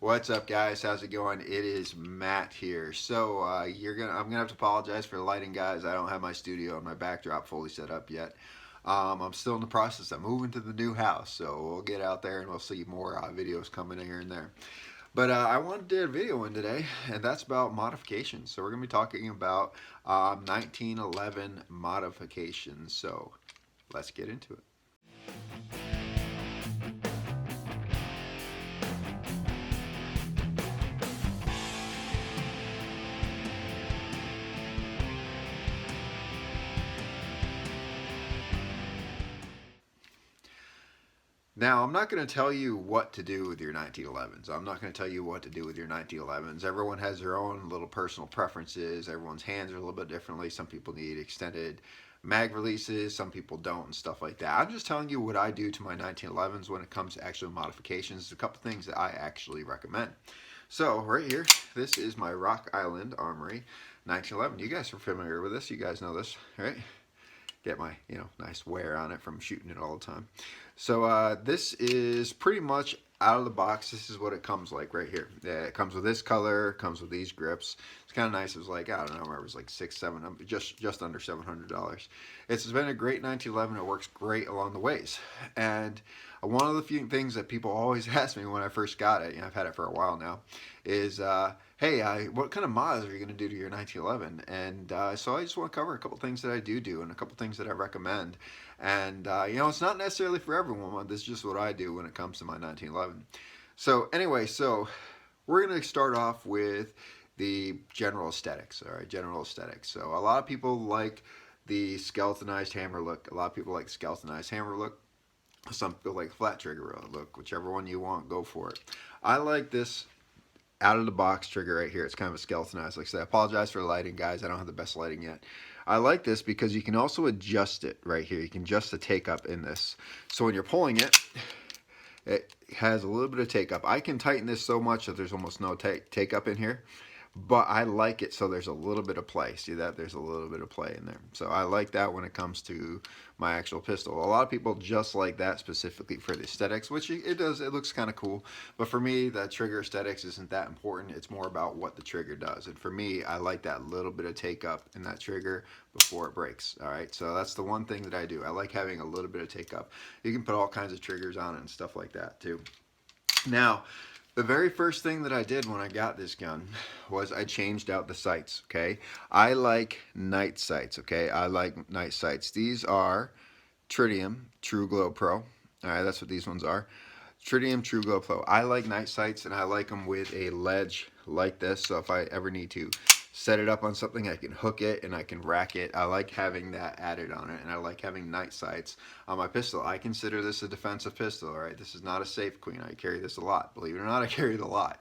What's up, guys? How's it going? It is Matt here. So I'm gonna have to apologize for the lighting, guys. I don't have my studio and my backdrop fully set up yet. I'm still in the process of moving to the new house, so we'll get out there and we'll see more videos coming here and there. But I wanted to do a video in today, and that's about modifications. So we're gonna be talking about 1911 modifications. So let's get into it. Now, I'm not going to tell you what to do with your 1911s. I'm not going to tell you what to do with your 1911s. Everyone has their own little personal preferences. Everyone's hands are a little bit differently. Some people need extended mag releases, some people don't, and stuff like that. I'm just telling you what I do to my 1911s when it comes to actual modifications. There's a couple things that I actually recommend. So, right here, this is my Rock Island Armory 1911. You guys are familiar with this. You guys know this, right? Get my nice wear on it from shooting it all the time. So this is pretty much out of the box. This is what it comes like right here. Yeah, it comes with this color, comes with these grips. It's kind of nice. It was like, I don't know, I remember it was like just under $700. It's been a great 1911. It works great along the ways. And one of the few things that people always ask me when I first got it, I've had it for a while now, is hey, what kind of mods are you going to do to your 1911? And so I just want to cover a couple things that I do and a couple things that I recommend. And it's not necessarily for everyone. This is just what I do when it comes to my 1911. So anyway, we're going to start off with the general aesthetics. All right, general aesthetics. So a lot of people like the skeletonized hammer look. A lot of people like the skeletonized hammer look. Some people like flat trigger look. Whichever one you want, go for it. I like this out of the box trigger right here. It's kind of a skeletonized. Like I said, I apologize for the lighting, guys. I don't have the best lighting yet. I like this because you can also adjust it right here. You can adjust the take up in this. So when you're pulling it, it has a little bit of take up. I can tighten this so much that there's almost no take up in here. But I like it so there's a little bit of play. See that? There's a little bit of play in there. So I like that when it comes to my actual pistol. A lot of people just like that specifically for the aesthetics, which it does. It looks kind of cool. But for me, the trigger aesthetics isn't that important. It's more about what the trigger does. And for me, I like that little bit of take up in that trigger before it breaks. All right. So that's the one thing that I do. I like having a little bit of take up. You can put all kinds of triggers on it and stuff like that too. Now, the very first thing that I did when I got this gun was I changed out the sights, okay? I like night sights, okay? I like night sights. These are Tritium True Glow Pro. All right, that's what these ones are. Tritium True Glow Pro. I like night sights, and I like them with a ledge like this, so if I ever need to set it up on something, I can hook it and I can rack it. I like having that added on it, and I like having night sights on my pistol. I consider this a defensive pistol, all right? This is not a safe queen. I carry this a lot. Believe it or not, I carry it a lot.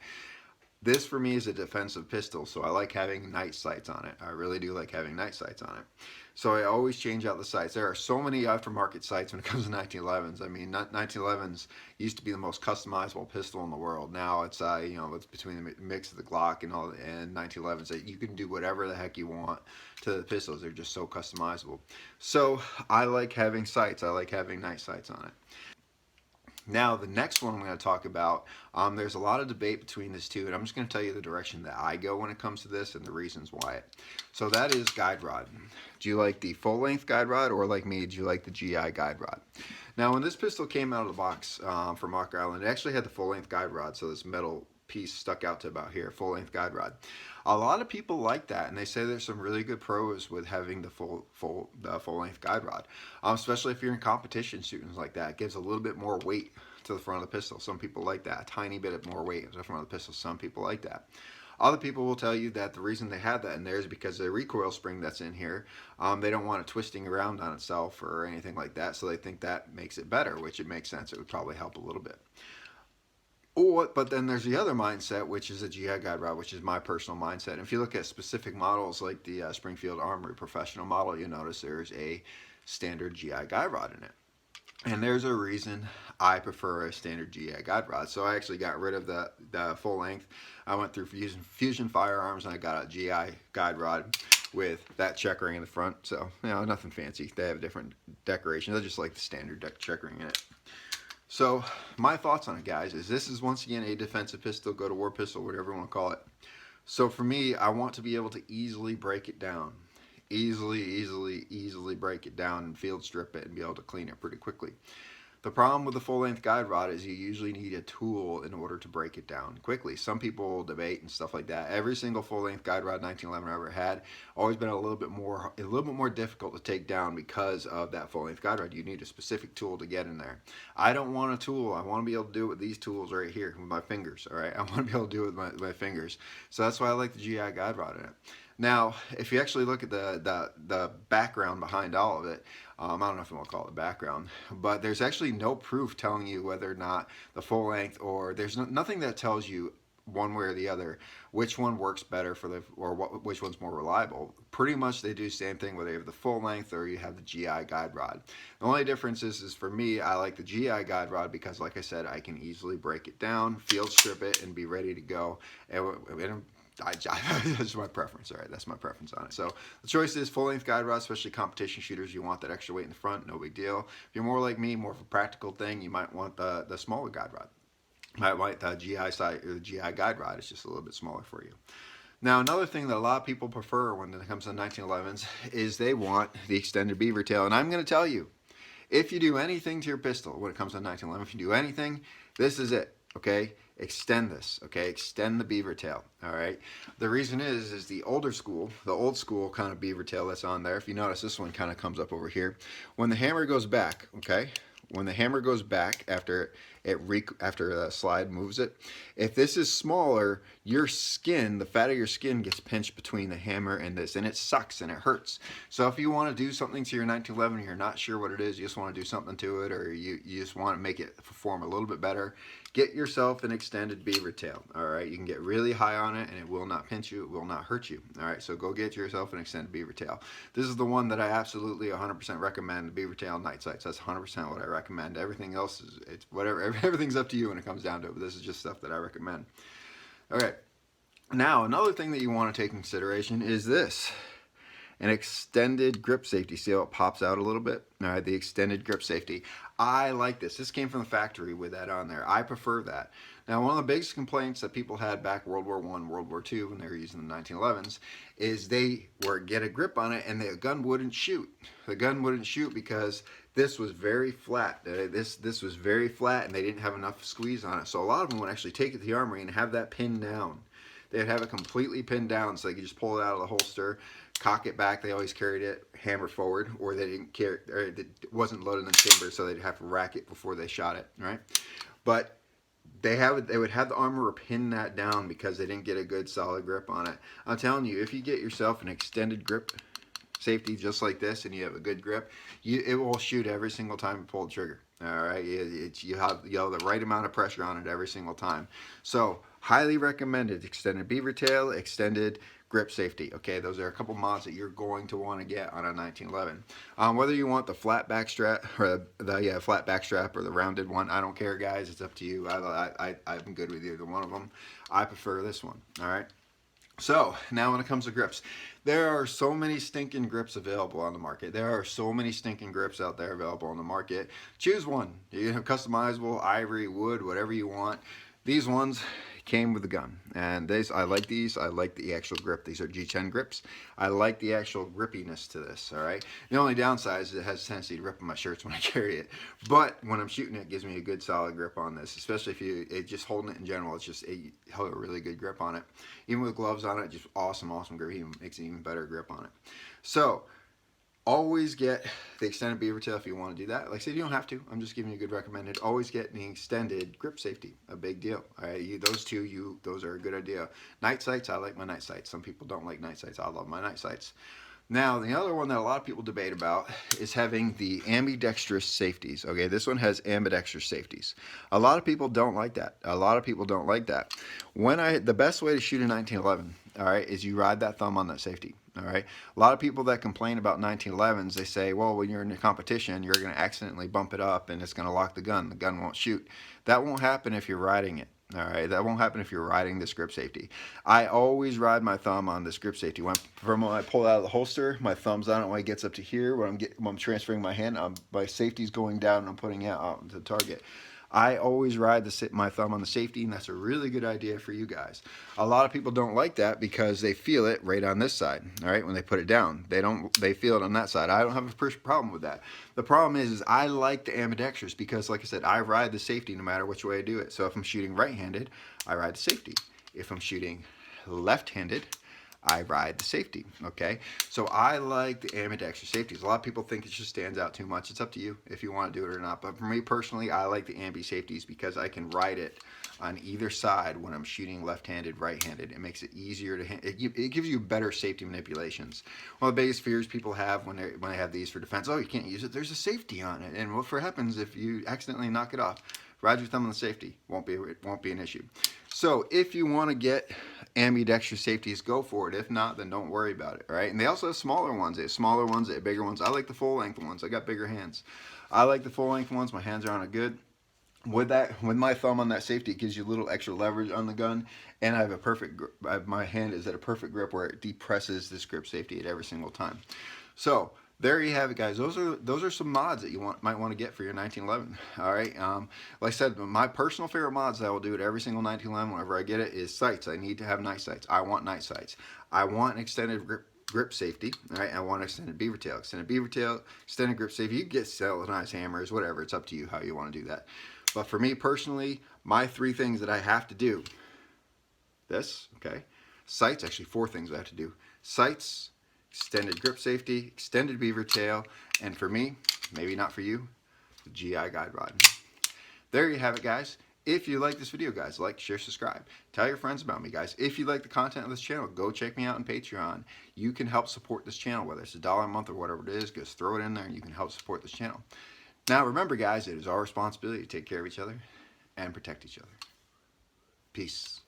This for me is a defensive pistol, so I like having night sights on it. I really do like having night sights on it. So I always change out the sights. There are so many aftermarket sights when it comes to 1911s. I mean, 1911s used to be the most customizable pistol in the world. Now it's it's between the mix of the Glock and 1911s that you can do whatever the heck you want to the pistols. They're just so customizable. So I like having sights. I like having night sights on it. Now, the next one I'm going to talk about, there's a lot of debate between these two, and I'm just going to tell you the direction that I go when it comes to this and the reasons why. So that is guide rod. Do you like the full-length guide rod, or like me, do you like the GI guide rod? Now, when this pistol came out of the box from Rock Island, it actually had the full-length guide rod, so this metal piece stuck out to about here, full-length guide rod. A lot of people like that, and they say there's some really good pros with having the full-length guide rod, especially if you're in competition shooting like that. It gives a little bit more weight to the front of the pistol. Some people like that, a tiny bit more weight to the front of the pistol. Some people like that. Other people will tell you that the reason they have that in there is because the recoil spring that's in here, they don't want it twisting around on itself or anything like that, so they think that makes it better, which it makes sense. It would probably help a little bit. But then there's the other mindset, which is a GI guide rod, which is my personal mindset. And if you look at specific models like the Springfield Armory Professional model, you'll notice there's a standard GI guide rod in it. And there's a reason I prefer a standard GI guide rod. So I actually got rid of the full length. I went through Fusion Firearms and I got a GI guide rod with that checkering in the front. So, nothing fancy. They have different decorations. I just like the standard checkering in it. So my thoughts on it, guys, is this is once again a defensive pistol, go to war pistol, whatever you want to call it. So for me, I want to be able to easily break it down. Easily break it down and field strip it and be able to clean it pretty quickly. The problem with the full length guide rod is you usually need a tool in order to break it down quickly. Some people debate and stuff like that. Every single full length guide rod 1911 I ever had always been a little bit more difficult to take down because of that full length guide rod. You need a specific tool to get in there. I don't want a tool. I want to be able to do it with these tools right here with my fingers. All right, I want to be able to do it with my fingers. So that's why I like the GI guide rod in it. Now, if you actually look at the background behind all of it, I don't know if you want to call it background, but there's actually no proof telling you whether or not the full length, or there's nothing that tells you one way or the other which one works better for which one's more reliable. Pretty much they do the same thing whether you have the full length or you have the GI guide rod. The only difference is for me, I like the GI guide rod because, like I said, I can easily break it down, field strip it, and be ready to go. That's my preference. All right, that's my preference on it. So the choice is full length guide rod, especially competition shooters. You want that extra weight in the front, no big deal. If you're more like me, more of a practical thing, you might want the smaller guide rod. You might want the GI side or the GI guide rod. It's just a little bit smaller for you. Now, another thing that a lot of people prefer when it comes to 1911s is they want the extended beaver tail. And I'm going to tell you, if you do anything to your pistol when it comes to 1911, if you do anything, this is it. Okay, extend this. Okay, extend the beaver tail. All right. The reason is the old school kind of beaver tail that's on there. If you notice, this one kind of comes up over here. When the hammer goes back, okay, when the hammer goes back after the slide moves it, if this is smaller, your skin, the fat of your skin gets pinched between the hammer and this, and it sucks and it hurts. So if you want to do something to your 1911 and you're not sure what it is, you just want to do something to it, or you just want to make it perform a little bit better, get yourself an extended beaver tail. All right, you can get really high on it and it will not pinch you, it will not hurt you. All right, so go get yourself an extended beaver tail. This is the one that I absolutely 100% recommend, the beaver tail night sights. That's 100% what I recommend. Everything else is, it's whatever, everything's up to you when it comes down to it, but this is just stuff that I recommend. Okay, now another thing that you want to take in consideration is this. An extended grip safety. See how it pops out a little bit? All right, the extended grip safety. I like this. This came from the factory with that on there. I prefer that. Now, one of the biggest complaints that people had back World War I, World War II, when they were using the 1911s, is they were get a grip on it and the gun wouldn't shoot. The gun wouldn't shoot because this was very flat. This was very flat and they didn't have enough squeeze on it. So a lot of them would actually take it to the armory and have that pinned down. They'd have it completely pinned down so they could just pull it out of the holster, cock it back. They always carried it hammer forward, or they didn't carry, or it wasn't loaded in the chamber, so they'd have to rack it before they shot it, right? But they would have the armorer pin that down because they didn't get a good solid grip on it. I'm telling you, if you get yourself an extended grip safety just like this and you have a good grip, it will shoot every single time you pull the trigger. All right, you have the right amount of pressure on it every single time. So highly recommended extended beaver tail, extended grip safety. Okay, those are a couple mods that you're going to want to get on a 1911. Whether you want the flat back strap or the flat back strap or the rounded one, I don't care, guys. It's up to you. I'm good with either one of them. I prefer this one. All right. So now when it comes to grips, there are so many stinking grips available on the market. There are so many stinking grips out there available on the market. Choose one. You have customizable, ivory, wood, whatever you want. These ones came with the gun, and I like these. I like the actual grip. These are G10 grips. I like the actual grippiness to this. All right. The only downside is it has a tendency to rip on my shirts when I carry it, but when I'm shooting it gives me a good solid grip on this. Especially if just holding it in general, it's just a really good grip on it. Even with gloves on it, just awesome grip. Even makes an even better grip on it. So always get the extended beaver tail if you want to do that. Like I said, you don't have to. I'm just giving you a good recommended. Always get the extended grip safety. A big deal. All right, those are a good idea. Night sights, I like my night sights. Some people don't like night sights. I love my night sights. Now, the other one that a lot of people debate about is having the ambidextrous safeties. Okay, this one has ambidextrous safeties. A lot of people don't like that. The best way to shoot a 1911, all right, is you ride that thumb on that safety. All right. A lot of people that complain about 1911s, they say, well, when you're in a competition, you're going to accidentally bump it up and it's going to lock the gun. The gun won't shoot. That won't happen if you're riding it. All right, that won't happen if you're riding this grip safety. I always ride my thumb on this grip safety. When I pull it out of the holster, my thumb's on it when it gets up to here. When I'm transferring my hand, my safety's going down and I'm putting it out to the target. I always ride my thumb on the safety, and that's a really good idea for you guys. A lot of people don't like that because they feel it right on this side. All right, when they put it down, they feel it on that side. I don't have a problem with that. The problem is I like the ambidextrous because, like I said, I ride the safety no matter which way I do it. So if I'm shooting right-handed, I ride the safety. If I'm shooting left-handed, I ride the safety. Okay, so I like the ambidextrous safeties. A lot of people think it just stands out too much. It's up to you if you want to do it or not. But for me personally, I like the ambi safeties because I can ride it on either side when I'm shooting left-handed, right-handed. It makes it easier to it gives you better safety manipulations. One of the biggest fears people have when they have these for defense, oh, you can't use it. There's a safety on it, and what happens if you accidentally knock it off? Ride your thumb on the safety. Won't be an issue. So if you want to get ambidextrous safeties, go for it. If not, then don't worry about it. All right. And they also have smaller ones. They have smaller ones. They have bigger ones. I like the full length ones. I got bigger hands. I like the full length ones. My hands are on it good. With my thumb on that safety, it gives you a little extra leverage on the gun, and I have a perfect grip. My hand is at a perfect grip where it depresses this grip safety at every single time. So there you have it, guys. Those are some mods that you might want to get for your 1911. All right. Like I said, my personal favorite mods that I will do at every single 1911 whenever I get it is sights. I need to have night sights. I want night sights. I want an extended grip safety. All right. I want extended Beavertail. Extended grip safety. You can get selenized hammers, whatever. It's up to you how you want to do that. But for me personally, my 3 things that I have to do. Okay. Sights, actually 4 things I have to do. Sights, extended grip safety, extended Beavertail, and for me, maybe not for you, the GI guide rod. There you have it, guys. If you like this video, guys, like, share, subscribe. Tell your friends about me, guys. If you like the content of this channel, go check me out on Patreon. You can help support this channel, whether it's $1 a month or whatever it is. Just throw it in there and you can help support this channel. Now, remember, guys, it is our responsibility to take care of each other and protect each other. Peace.